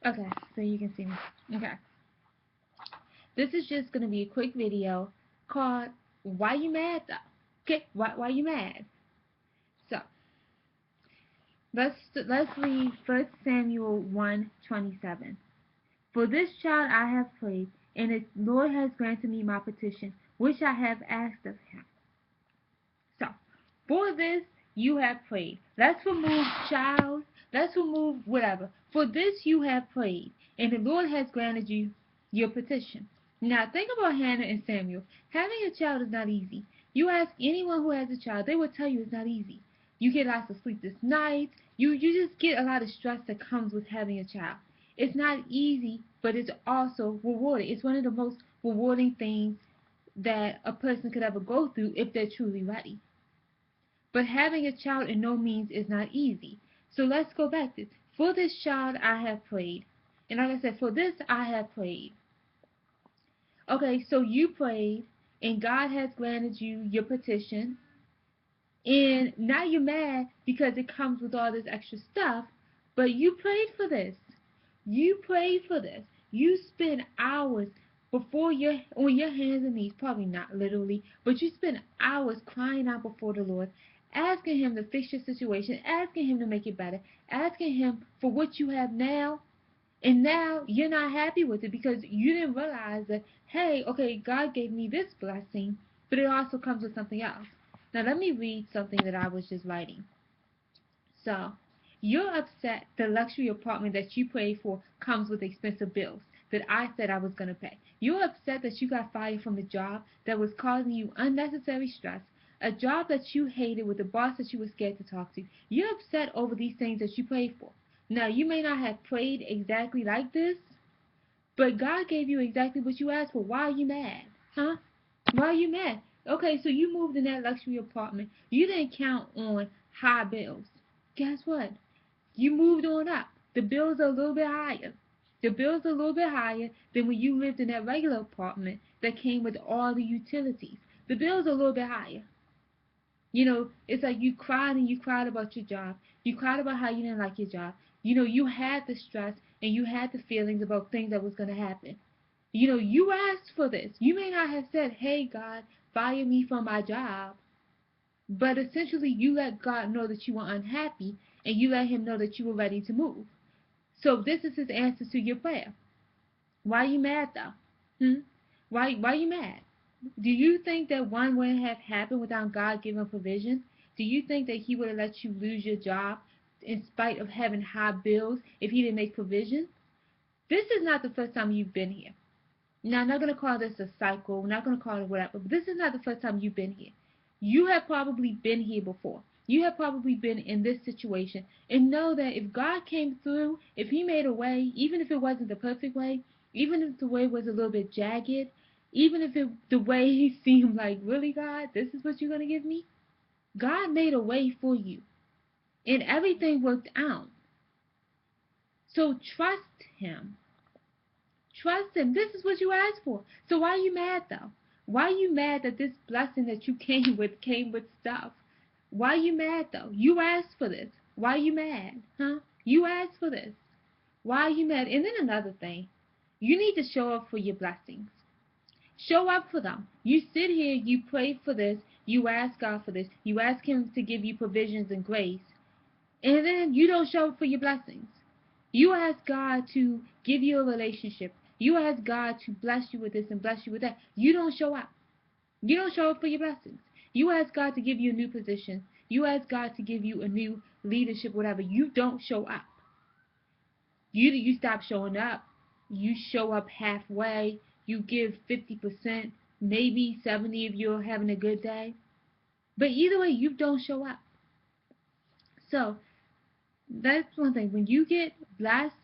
Okay, so you can see me. Okay. This is just going to be a quick video called Why You Mad Though? Okay, why you mad? So, let's read 1 Samuel 1:27. For this child I have prayed, and the Lord has granted me my petition, which I have asked of him. So, for this you have prayed. Let's remove child. Let's remove whatever. For this you have prayed, and the Lord has granted you your petition. Now, think about Hannah and Samuel. Having a child is not easy. You ask anyone who has a child, they will tell you it's not easy. You get lots of sleepless nights. You just get a lot of stress that comes with having a child. It's not easy, but it's also rewarding. It's one of the most rewarding things that a person could ever go through if they're truly ready. But having a child in no means is not easy. So let's go back to for this child I have prayed. And like I said, for this I have prayed. Okay, so you prayed and God has granted you your petition. And now you're mad because it comes with all this extra stuff. But you prayed for this. You prayed for this. You spent hours before your on your hands and knees, probably not literally, but you spent hours crying out before the Lord, asking Him to fix your situation, asking Him to make it better, asking Him for what you have now. And now you're not happy with it because you didn't realize that, hey, okay, God gave me this blessing, but it also comes with something else. Now let me read something that I was just writing. So, you're upset the luxury apartment that you prayed for comes with expensive bills that I said I was going to pay. You're upset that you got fired from a job that was causing you unnecessary stress, a job that you hated with a boss that you were scared to talk to. You're upset over these things that you prayed for. Now, you may not have prayed exactly like this, but God gave you exactly what you asked for. Why are you mad? Huh? Why are you mad? Okay, so you moved in that luxury apartment. You didn't count on high bills. Guess what? You moved on up. The bills are a little bit higher. The bills are a little bit higher than when you lived in that regular apartment that came with all the utilities. The bills are a little bit higher. It's like you cried and you cried about your job. You cried about how you didn't like your job. You had the stress and you had the feelings about things that was going to happen. You asked for this. You may not have said, hey, God, fire me from my job. But essentially, you let God know that you were unhappy and you let Him know that you were ready to move. So this is His answer to your prayer. Why are you mad, though? Why are you mad? Do you think that one wouldn't have happened without God giving provision? Do you think that He would have let you lose your job in spite of having high bills if He didn't make provision? This is not the first time you've been here. Now, I'm not going to call this a cycle. I'm not going to call it whatever. But this is not the first time you've been here. You have probably been here before. You have probably been in this situation. And know that if God came through, if He made a way, even if it wasn't the perfect way, even if the way was a little bit jagged, even if the way He seemed like, really, God, this is what you're going to give me? God made a way for you. And everything worked out. So trust Him. Trust Him. This is what you asked for. So why are you mad though? Why are you mad that this blessing that you came with stuff? Why are you mad though? You asked for this. Why are you mad? Huh? You asked for this. Why are you mad? And then another thing, you need to show up for your blessings. Show up for them. You sit here, you pray for this, you ask God for this, you ask Him to give you provisions and grace, and then you don't show up for your blessings. You ask God to give you a relationship. You ask God to bless you with this and bless you with that. You don't show up. You don't show up for your blessings. You ask God to give you a new position. You ask God to give you a new leadership, whatever. You don't show up. You stop showing up. You show up halfway. You give 50%, maybe 70 if you're having a good day. But either way, you don't show up. So that's one thing. When you get blessed,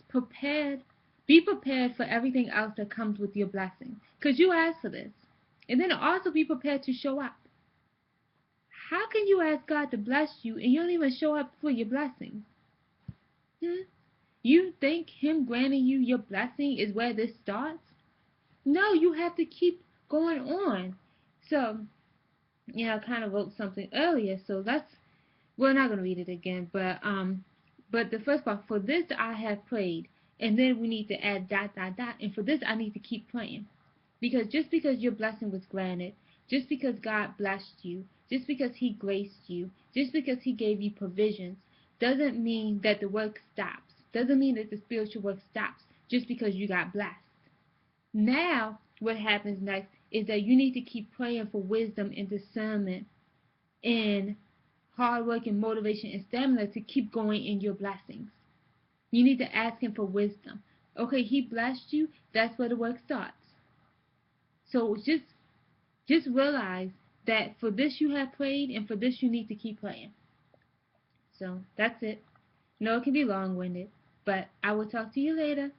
be prepared for everything else that comes with your blessing. Because you asked for this. And then also be prepared to show up. How can you ask God to bless you and you don't even show up for your blessings? You think Him granting you your blessing is where this starts? No, you have to keep going on. So, I kind of wrote something earlier, so we're not going to read it again, but the first part, for this I have prayed, And then we need to add dot, dot, dot. And for this, I need to keep praying. Because just because your blessing was granted, just because God blessed you, just because He graced you, just because He gave you provisions, doesn't mean that the work stops. Doesn't mean that the spiritual work stops just because you got blessed. Now, what happens next is that you need to keep praying for wisdom and discernment and hard work and motivation and stamina to keep going in your blessings. You need to ask Him for wisdom. Okay, He blessed you. That's where the work starts. So just realize that for this you have prayed, and for this you need to keep praying. So that's it. No, it can be long-winded, but I will talk to you later.